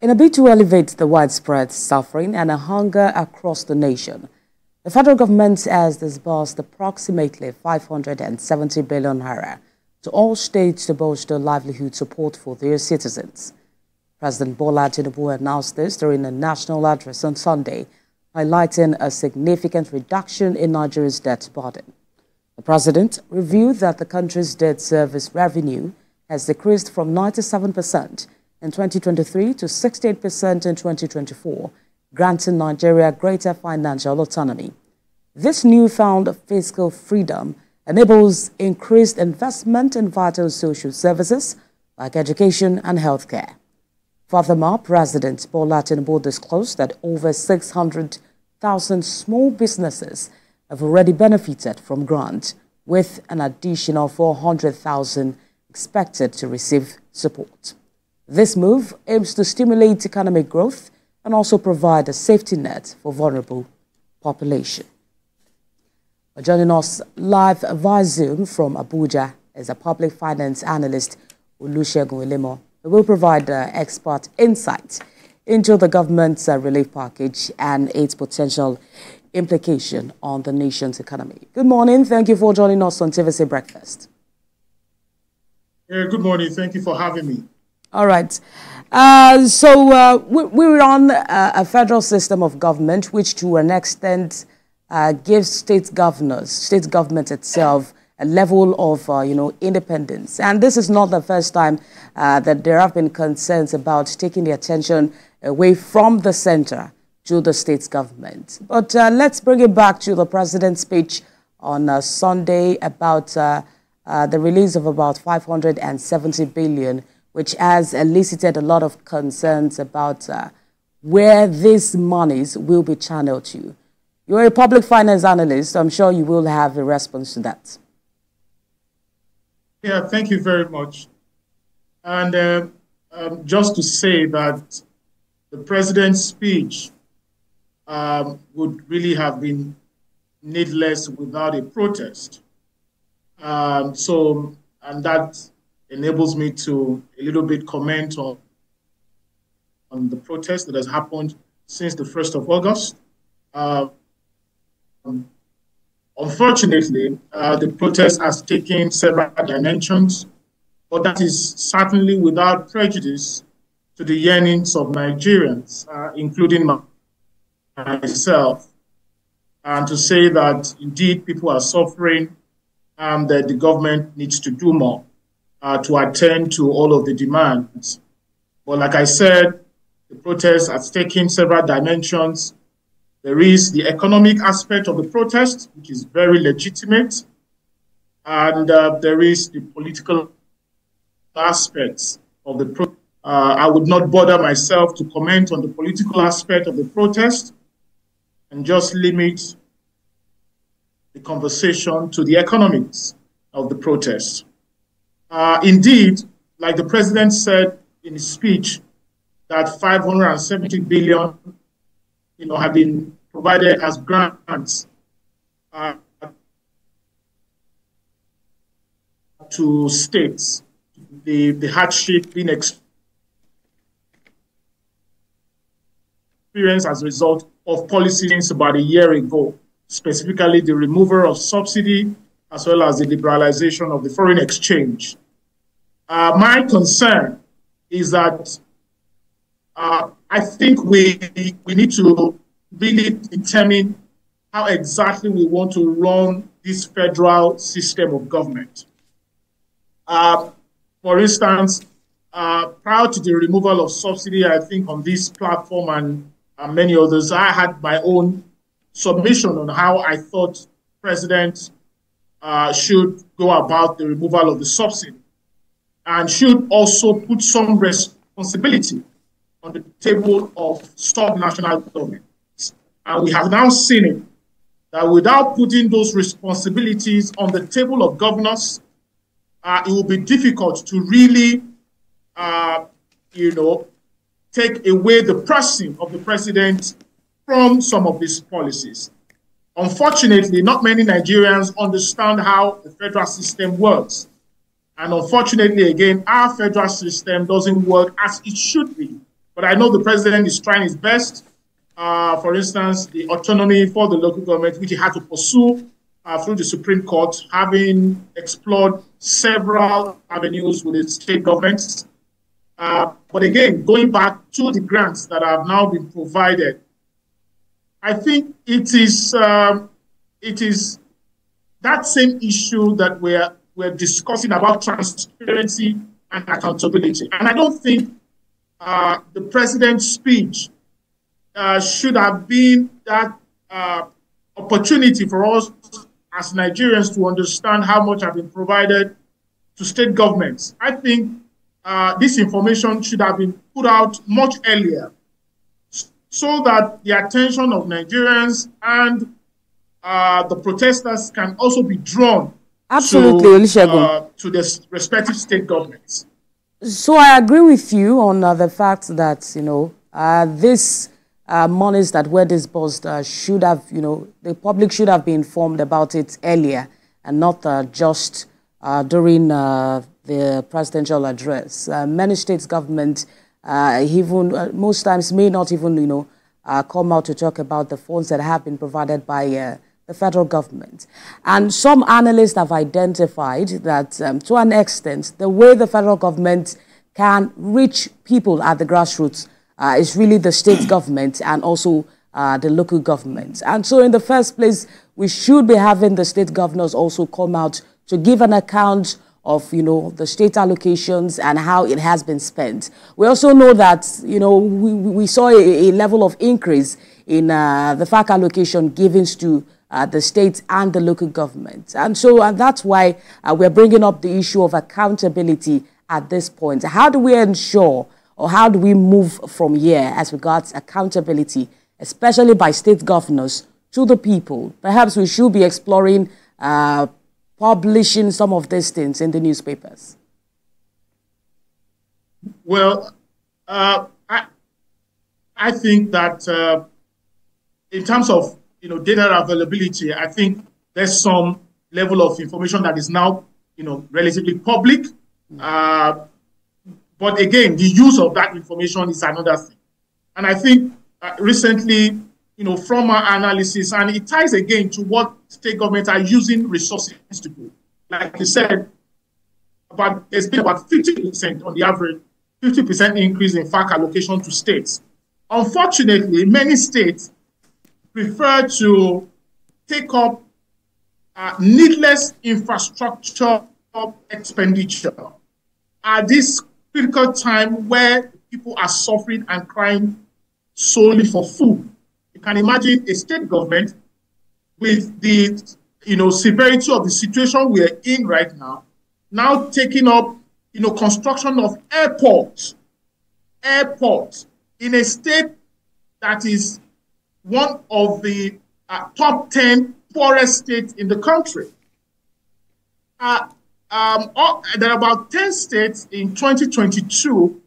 In a bid to elevate the widespread suffering and hunger across the nation, the federal government has disbursed approximately 570 billion naira to all states to bolster livelihood support for their citizens. President Bola Tinubu announced this during a national address on Sunday, highlighting a significant reduction in Nigeria's debt burden. The president revealed that the country's debt service revenue has decreased from 97% in 2023 to 68% in 2024, granting Nigeria greater financial autonomy. This newfound fiscal freedom enables increased investment in vital social services like education and healthcare. Furthermore, President Bola Tinubu disclosed that over 600,000 small businesses have already benefited from grants, with an additional 400,000 expected to receive support. This move aims to stimulate economic growth and also provide a safety net for vulnerable population. Joining us live via Zoom from Abuja is a public finance analyst, Olusegun Elemo, who will provide expert insight into the government's relief package and its potential implication on the nation's economy. Good morning. Thank you for joining us on TVC Breakfast. Good morning. Thank you for having me. All right. We run a federal system of government which to an extent gives state government itself a level of, independence. And this is not the first time that there have been concerns about taking the attention away from the center to the state government. But let's bring it back to the president's speech on Sunday about the release of about 570 billion, which has elicited a lot of concerns about where these monies will be channeled to. You're a public finance analyst. I'm sure you will have a response to that. Yeah, thank you very much. And just to say that the president's speech would really have been needless without a protest. And that enables me to a little bit comment on the protest that has happened since the 1st of August. Unfortunately, the protest has taken several dimensions, but that is certainly without prejudice to the yearnings of Nigerians, including myself, and to say that indeed people are suffering and that the government needs to do more to attend to all of the demands. But like I said, the protest has taken several dimensions. There is the economic aspect of the protest, which is very legitimate, and there is the political aspects of the protest. I would not bother myself to comment on the political aspect of the protest and just limit the conversation to the economics of the protest. Indeed, like the president said in his speech, that 570 billion, have been provided as grants to states. The hardship being experienced as a result of policies about a year ago, specifically the removal of subsidy as well as the liberalization of the foreign exchange. My concern is that I think we need to really determine how exactly we want to run this federal system of government. For instance, prior to the removal of subsidy, I think on this platform and many others, I had my own submission on how I thought President should go about the removal of the subsidy and should also put some responsibility on the table of sub-national governments. And we have now seen it, that without putting those responsibilities on the table of governors, it will be difficult to really, take away the pressing of the president from some of these policies. Unfortunately, not many Nigerians understand how the federal system works. And unfortunately, again, our federal system doesn't work as it should be. But I know the president is trying his best. For instance, the autonomy for the local government, which he had to pursue through the Supreme Court, having explored several avenues with the state governments. But again, going back to the grants that have now been provided, I think it is that same issue that we're discussing about transparency and accountability. And I don't think the president's speech should have been that opportunity for us as Nigerians to understand how much have been provided to state governments. I think this information should have been put out much earlier so that the attention of Nigerians and the protesters can also be drawn Absolutely, to the respective state governments. So I agree with you on the fact that, this monies that were disbursed should have, the public should have been informed about it earlier and not just during the presidential address. Many states government even most times may not even, come out to talk about the funds that have been provided by the federal government. And some analysts have identified that to an extent, the way the federal government can reach people at the grassroots is really the state government and also the local government. And so in the first place, we should be having the state governors also come out to give an account of, the state allocations and how it has been spent. We also know that, we saw a level of increase in the FAC allocation given to the state and the local government. And that's why we're bringing up the issue of accountability at this point. How do we ensure, or how do we move from here as regards accountability, especially by state governors to the people? Perhaps we should be exploring publishing some of these things in the newspapers. Well, I think that in terms of data availability, I think there's some level of information that is now relatively public. But again, the use of that information is another thing. And I think recently, from our analysis, and it ties again to what state governments are using resources to do. Like you said, there's been about 50% on the average, 50% increase in FAC allocation to states. Unfortunately, many states prefer to take up needless infrastructure expenditure at this critical time where people are suffering and crying solely for food. You can imagine a state government with the severity of the situation we're in right now taking up construction of airports in a state that is one of the top 10 poorest states in the country. There are about 10 states in 2022,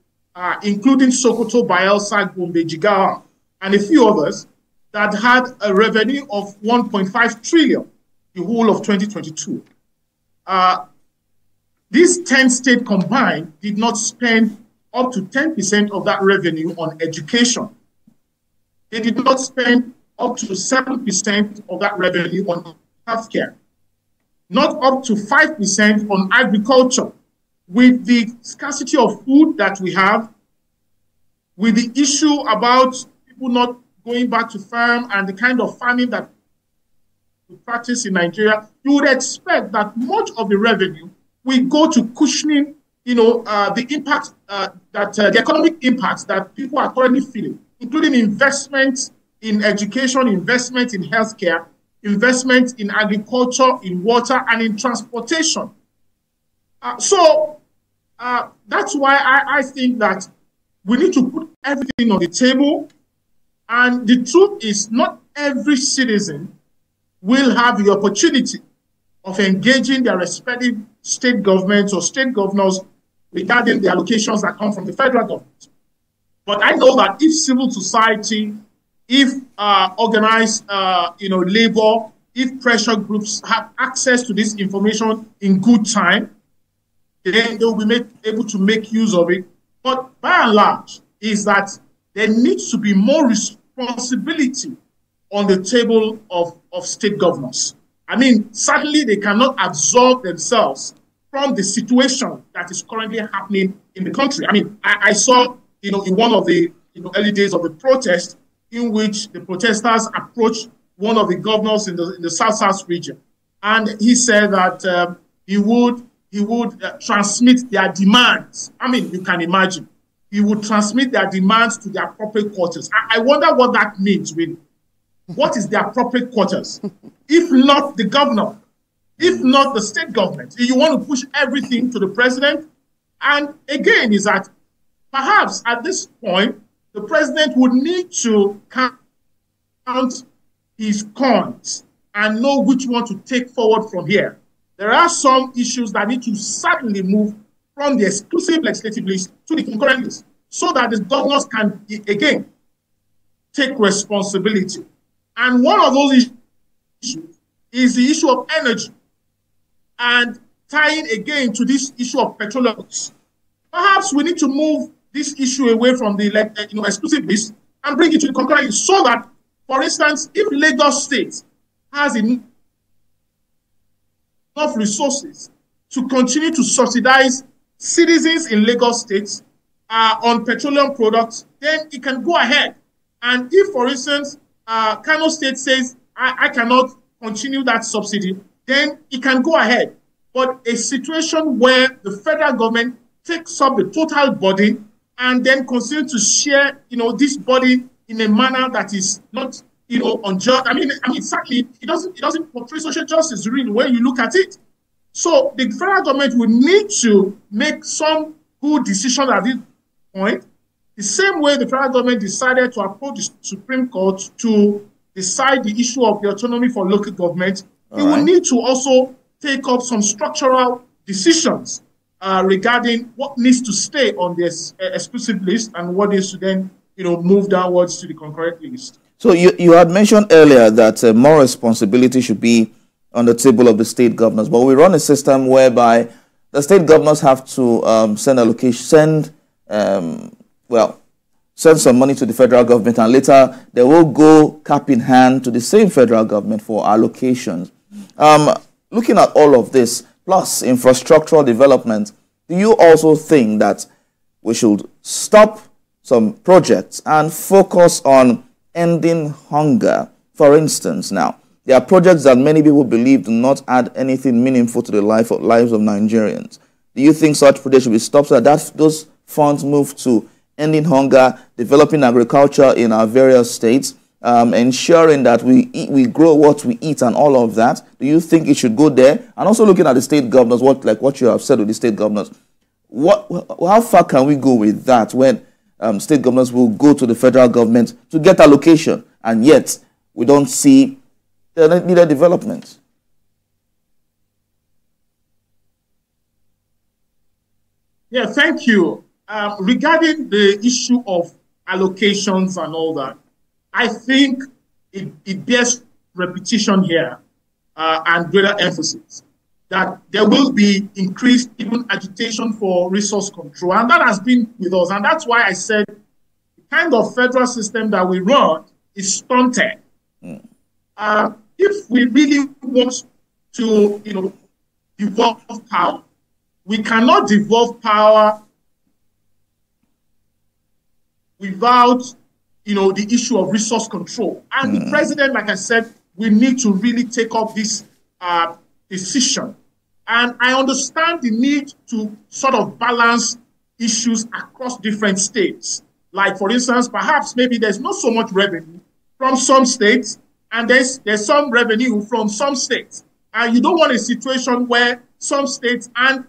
including Sokoto, Bayelsa, Gombe, Jigawa, and a few others, that had a revenue of 1.5 trillion the whole of 2022. These 10 states combined did not spend up to 10% of that revenue on education. They did not spend up to 7% of that revenue on healthcare, not up to 5% on agriculture. With the scarcity of food that we have, with the issue about people not going back to farm and the kind of farming that we practice in Nigeria, you would expect that much of the revenue will go to cushioning, the impact the economic impacts that people are currently feeling, including investments in education, investment in healthcare, investment in agriculture, in water, and in transportation. That's why I think that we need to put everything on the table. And the truth is, not every citizen will have the opportunity of engaging their respective state governments or state governors regarding the allocations that come from the federal government. But I know that if civil society, if organized labor, if pressure groups have access to this information in good time, then they will be able to make use of it. But by and large, is that there needs to be more responsibility on the table of state governors. I mean, certainly they cannot absolve themselves from the situation that is currently happening in the country. I mean, I saw, in one of the early days of the protest, in which the protesters approached one of the governors in the South region, and he said that he would transmit their demands. I mean, you can imagine, he would transmit their demands to the appropriate quarters. I wonder what that means, really. What is the appropriate quarters? If not the governor, if not the state government, you want to push everything to the president. And again, is that perhaps at this point, the president would need to count his coins and know which one to take forward from here. There are some issues that need to certainly move from the exclusive legislative list to the concurrent list, so that the governors can, again, take responsibility. And one of those issues is the issue of energy, and tying again to this issue of petroleum. Perhaps we need to move this issue away from the exclusive list and bring it to the concurrent list, so that, for instance, if Lagos State has enough resources to continue to subsidize citizens in Lagos State on petroleum products, then it can go ahead. And if, for instance, Kano State says, I cannot continue that subsidy, then it can go ahead. But a situation where the federal government takes up the total burden and then continue to share, this burden in a manner that is not, unjust. I mean, certainly it doesn't portray social justice really when you look at it. So the federal government will need to make some good decisions at this point. The same way the federal government decided to approach the Supreme Court to decide the issue of the autonomy for local government, it will need to also take up some structural decisions regarding what needs to stay on this exclusive list and what needs to then, move downwards to the concurrent list. So you had mentioned earlier that more responsibility should be on the table of the state governors, but we run a system whereby the state governors have to send some money to the federal government, and later they will go cap in hand to the same federal government for allocations. Looking at all of this, plus infrastructural development, do you also think that we should stop some projects and focus on ending hunger? For instance, now, there are projects that many people believe do not add anything meaningful to the lives of Nigerians. Do you think such projects should be stopped so that those funds move to ending hunger, developing agriculture in our various states, ensuring that we grow what we eat and all of that? Do you think it should go there? And also looking at the state governors, what you have said with the state governors, how far can we go with that when state governors will go to the federal government to get allocation, and yet we don't see the needed development? Yeah, thank you. Regarding the issue of allocations and all that, I think it bears repetition here and greater emphasis that there will be increased even agitation for resource control. And that has been with us. And that's why I said the kind of federal system that we run is stunted. If we really want to, devolve power, we cannot devolve power without, the issue of resource control. And the president, like I said, we need to really take up this decision. And I understand the need to sort of balance issues across different states. Like, for instance, perhaps maybe there's not so much revenue from some states, and there's some revenue from some states. And you don't want a situation where some states aren't,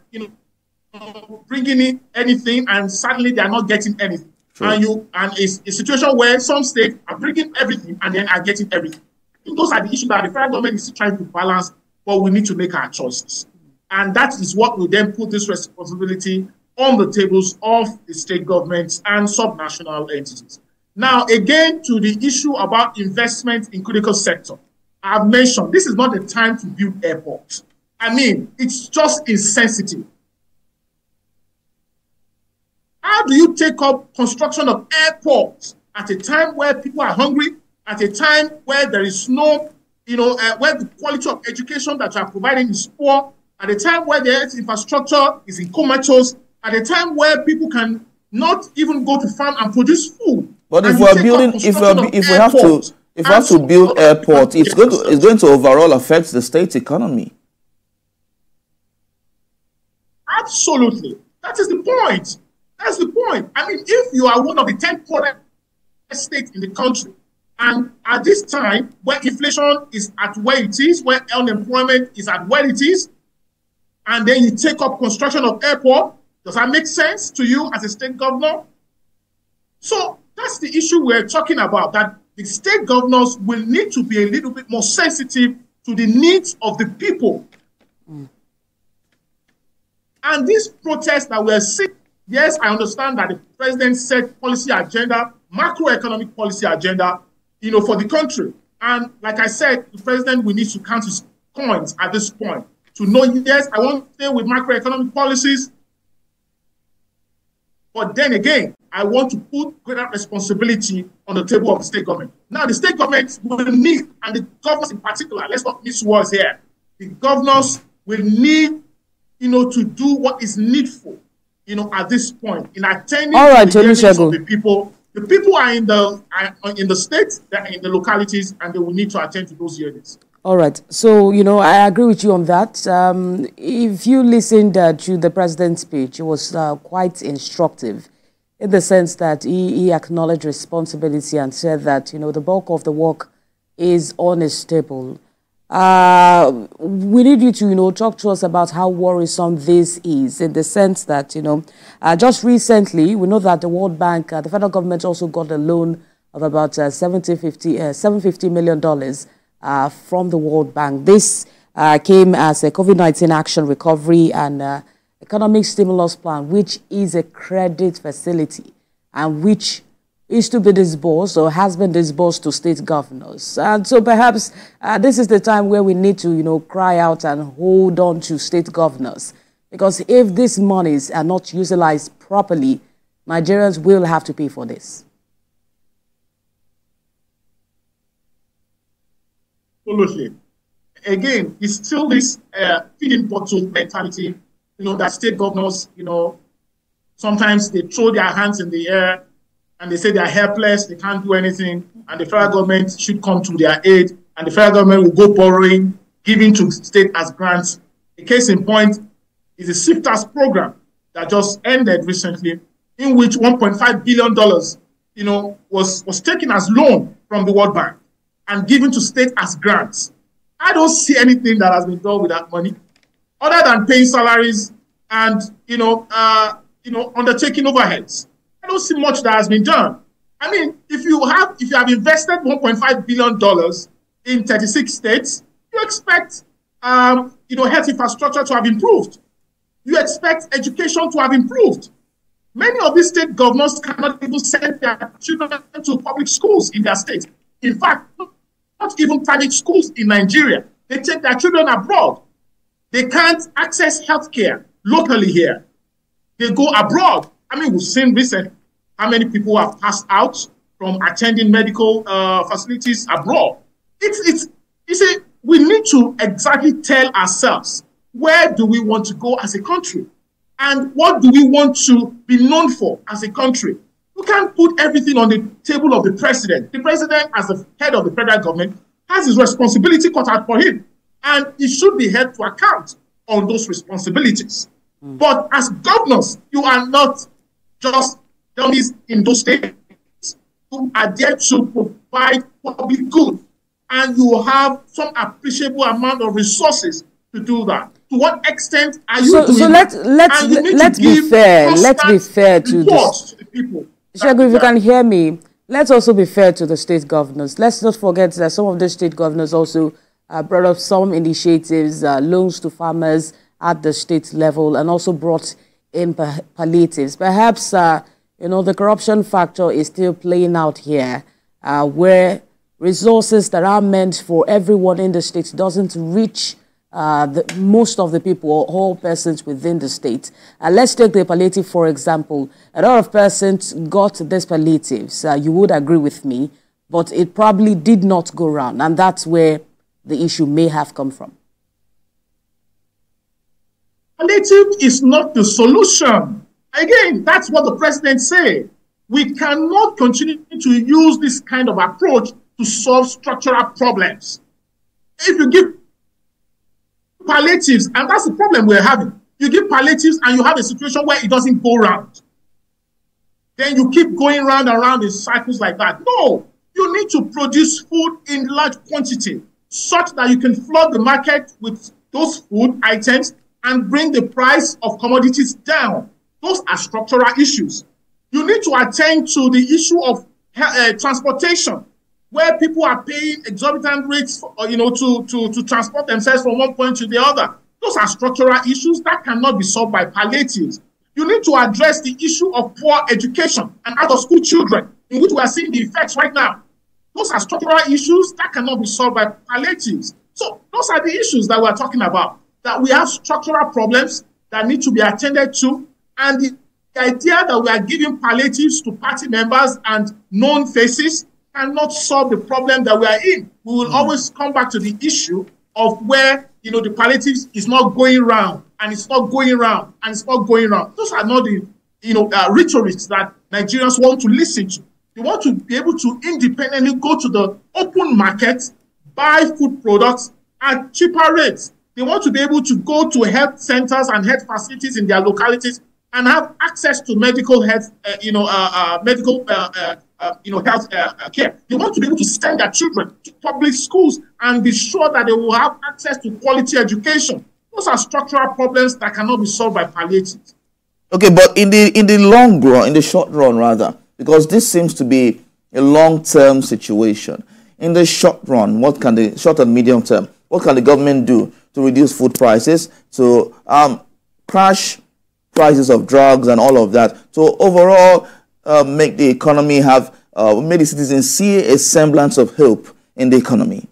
bringing in anything, and suddenly they are not getting anything. Sure. And it's a situation where some states are bringing everything and then are getting everything. Those are the issues that the federal government is trying to balance, but we need to make our choices. And that is what will then put this responsibility on the tables of the state governments and subnational entities. Now, again, to the issue about investment in critical sector, I've mentioned this is not the time to build airports. I mean, it's just insensitive. How do you take up construction of airports at a time where people are hungry, at a time where there is no, where the quality of education that you are providing is poor, at a time where the health infrastructure is in comatose, at a time where people can not even go to farm and produce food? But if we are building, if we have to build airports, it's going to overall affect the state's economy. Absolutely, that is the point. That's the point. I mean, if you are one of the 10 poorest states in the country, and at this time where inflation is at where it is, where unemployment is at where it is, and then you take up construction of airport, does that make sense to you as a state governor? So that's the issue we're talking about, that the state governors will need to be a little bit more sensitive to the needs of the people. And this protest that we're seeing, yes, I understand that the president set policy agenda, macroeconomic policy agenda, for the country. And like I said, the president will need to count his coins at this point to know, yes, I want to stay with macroeconomic policies. But then again, I want to put greater responsibility on the table of the state government. Now, the state government will need, and the governors in particular, let's not miss words here, the governors will need, to do what is needful, at this point, in attending to the needs of the people. The people are in the state, they're in the localities, and they will need to attend to those units. All right. So, I agree with you on that. If you listened to the president's speech, it was quite instructive in the sense that he acknowledged responsibility and said that, the bulk of the work is on his table. We need you to, talk to us about how worrisome this is in the sense that, just recently, we know that the World Bank, the federal government also got a loan of about $750 million from the World Bank. This came as a COVID-19 action recovery and economic stimulus plan, which is a credit facility and which is to be disbursed or has been disbursed to state governors. And so perhaps this is the time where we need to, cry out and hold on to state governors. Because if these monies are not utilized properly, Nigerians will have to pay for this. Absolutely. Again, it's still this feeding bottle mentality, that state governors, sometimes they throw their hands in the air and they say they are helpless, they can't do anything, and the federal government should come to their aid, and the federal government will go borrowing, giving to state as grants. A case in point is the SIFTAS program that just ended recently, in which $1.5 billion, was taken as loan from the World Bank and given to state as grants. I don't see anything that has been done with that money, other than paying salaries and undertaking overheads. I don't see much that has been done. I mean, if you have invested $1.5 billion in 36 states, you expect health infrastructure to have improved. You expect education to have improved. Many of these state governors cannot even send their children to public schools in their state. In fact, not even private schools in Nigeria. They take their children abroad. They can't access healthcare locally here. They go abroad. I mean, we've seen recently how many people have passed out from attending medical facilities abroad. We need to exactly tell ourselves, where do we want to go as a country? And what do we want to be known for as a country? We can't put everything on the table of the president. The president, as the head of the federal government, has his responsibility cut out for him. And he should be held to account on those responsibilities. But as governors, you are not just dummies in those states who are there to provide public good. And you have some appreciable amount of resources to do that. To what extent are you doing that? So let's be fair. Let's be fair to the people. Shegun, if you can hear me, let's also be fair to the state governors. Let's not forget that some of the state governors also brought up some initiatives, loans to farmers at the state level, and also brought in palliatives. Perhaps, the corruption factor is still playing out here, where resources that are meant for everyone in the state doesn't reach most of the people or all persons within the state. Let's take the palliative, for example. A lot of persons got these palliatives. You would agree with me, but it probably did not go round, and that's where the issue may have come from. Palliative is not the solution. Again, that's what the president said. We cannot continue to use this kind of approach to solve structural problems. If you give palliatives, and that's the problem we're having, you give palliatives and you have a situation where it doesn't go round. Then you keep going round and round in cycles like that. No, you need to produce food in large quantity such that you can flood the market with those food items and bring the price of commodities down. Those are structural issues. You need to attend to the issue of transportation, where people are paying exorbitant rates for, to transport themselves from one point to the other. Those are structural issues that cannot be solved by palliatives. You need to address the issue of poor education and out-of-school children, in which we are seeing the effects right now. Those are structural issues that cannot be solved by palliatives. So those are the issues that we're talking about, that we have structural problems that need to be attended to, and the idea that we are giving palliatives to party members and known faces cannot solve the problem that we are in. We will always come back to the issue of where, the palliatives is not going round, and it's not going round, and it's not going round. Those are not the, rhetorics that Nigerians want to listen to. They want to be able to independently go to the open market, buy food products at cheaper rates. They want to be able to go to health centers and health facilities in their localities and have access to medical health, health care. They want to be able to send their children to public schools and be sure that they will have access to quality education. Those are structural problems that cannot be solved by palliatives. Okay, but in the long run, in the short run rather, because this seems to be a long-term situation. In the short run, short and medium term, what can the government do to reduce food prices, to crash prices of drugs and all of that, to overall make the economy have, make the citizens see a semblance of hope in the economy?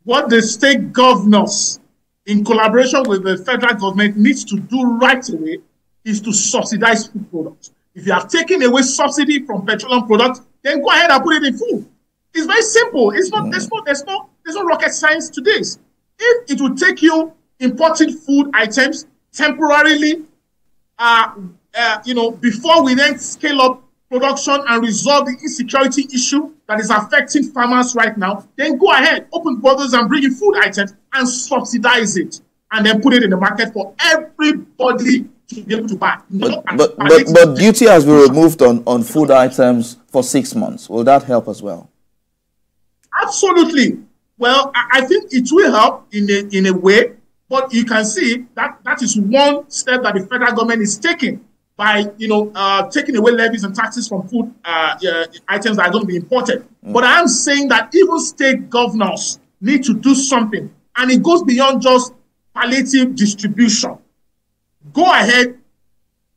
What the state governors, in collaboration with the federal government, needs to do right away is to subsidize food products. If you have taken away subsidy from petroleum products, then go ahead and put it in food. It's very simple. It's not. There's no rocket science to this. If it will take you importing food items temporarily, before we then scale up production and resolve the insecurity issue that is affecting farmers right now, then go ahead, open borders and bring in food items and subsidize it, and then put it in the market for everybody to be able to buy. But duty has been removed on food items for 6 months. Will that help as well? Absolutely. Well, I think it will help in a way, but you can see that is one step that the federal government is taking by taking away levies and taxes from food items that are going to be imported. But I am saying that even state governors need to do something, and it goes beyond just palliative distribution. Go ahead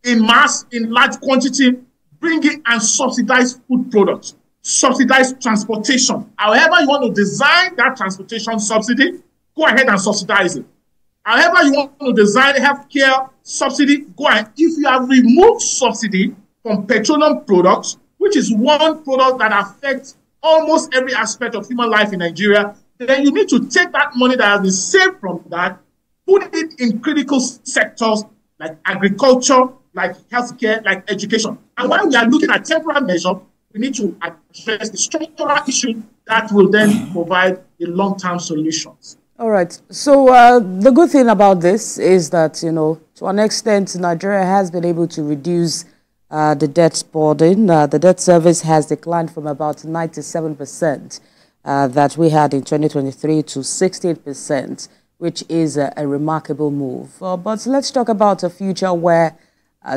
in mass, in large quantity, bring in and subsidize food products, subsidize transportation. However you want to design that transportation subsidy, go ahead and subsidize it. However you want to design healthcare subsidy, go ahead. If you have removed subsidy from petroleum products, which is one product that affects almost every aspect of human life in Nigeria, then you need to take that money that has been saved from that, put it in critical sectors like agriculture, like healthcare, like education. And while we are looking at temporary measures, we need to address the structural issue that will then provide the long-term solutions. All right. So the good thing about this is that, to an extent, Nigeria has been able to reduce the debt burden. The debt service has declined from about 97% that we had in 2023 to 68%, which is a remarkable move. But let's talk about a future where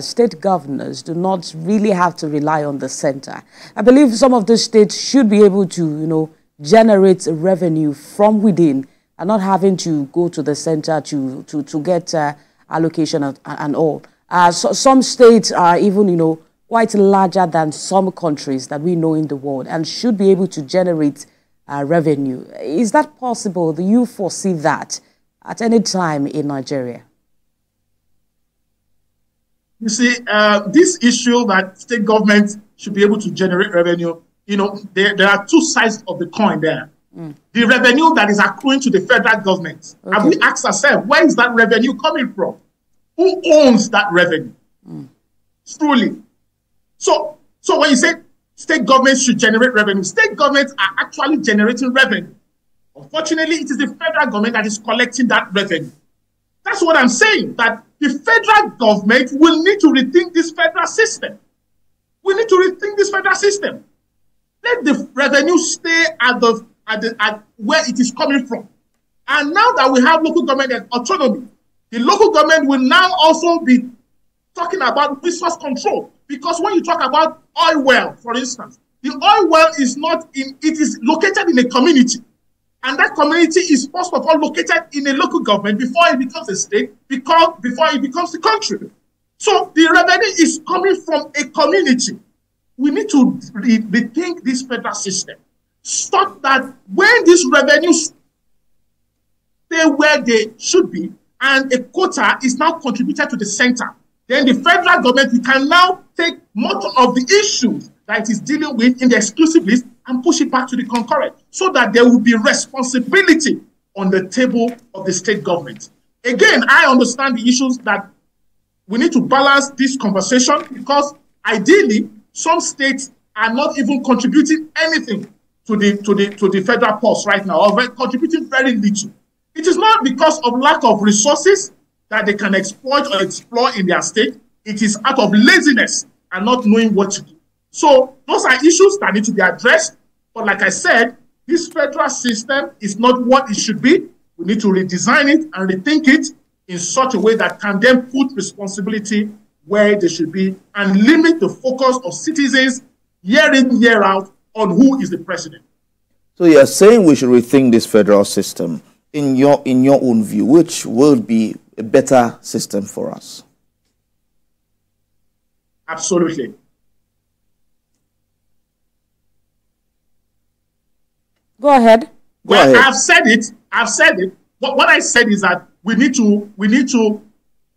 state governors do not really have to rely on the center. I believe some of the states should be able to, generate revenue from within and not having to go to the center to get allocation and all. So some states are even, quite larger than some countries that we know in the world and should be able to generate revenue. Is that possible? Do you foresee that at any time in Nigeria? You see, this issue that state government should be able to generate revenue, there are two sides of the coin there. The revenue that is accruing to the federal government. Okay. Have we asked ourselves, where is that revenue coming from? Who owns that revenue? Truly. So when you say state governments should generate revenue, state governments are actually generating revenue. Unfortunately, it is the federal government that is collecting that revenue. That's what I'm saying, that the federal government will need to rethink this federal system. We need to rethink this federal system. Let the revenue stay at where it is coming from. And now that we have local government and autonomy, the local government will now also be talking about resource control. Because when you talk about oil well, for instance, the oil well is it is located in a community. And that community is first of all located in a local government before it becomes a state, before it becomes a country. So the revenue is coming from a community. We need to rethink this federal system. Stop that when these revenues stay where they should be and a quota is now contributed to the center, then the federal government can now take much of the issues that it is dealing with in the exclusive list and push it back to the concurrent so that there will be responsibility on the table of the state government. Again, I understand the issues that we need to balance this conversation because ideally, some states are not even contributing anything to the federal pulse right now, or contributing very little. It is not because of lack of resources that they can exploit or explore in their state. It is out of laziness and not knowing what to do. So those are issues that need to be addressed. But like I said, this federal system is not what it should be. We need to redesign it and rethink it in such a way that can then put responsibility where they should be and limit the focus of citizens year in, year out on who is the president. So you're saying we should rethink this federal system. In your own view, which will be a better system for us? Absolutely. Go ahead. Well, I've said it. What I said is that we need to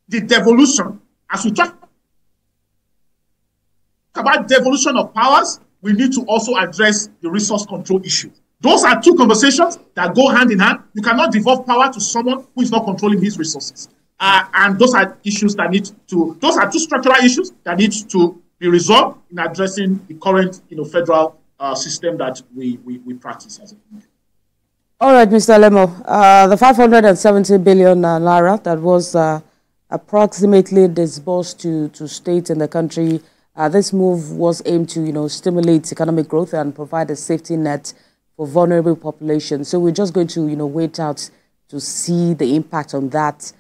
the devolution. As we talk about devolution of powers, we need to also address the resource control issue. Those are two conversations that go hand in hand. You cannot devolve power to someone who is not controlling his resources. And those are issues that those are two structural issues that need to be resolved in addressing the current, federal system that we practice as a country. All right, Mr. Lemo, the 570 billion naira that was approximately disbursed to states in the country, this move was aimed to, stimulate economic growth and provide a safety net for vulnerable populations. So we're just going to, wait out to see the impact on that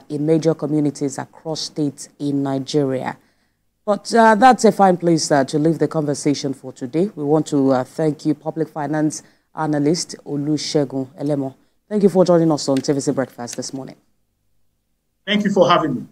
in major communities across states in Nigeria. But that's a fine place to leave the conversation for today. We want to thank you, public finance analyst Olusegun Elemo. Thank you for joining us on TVC Breakfast this morning. Thank you for having me.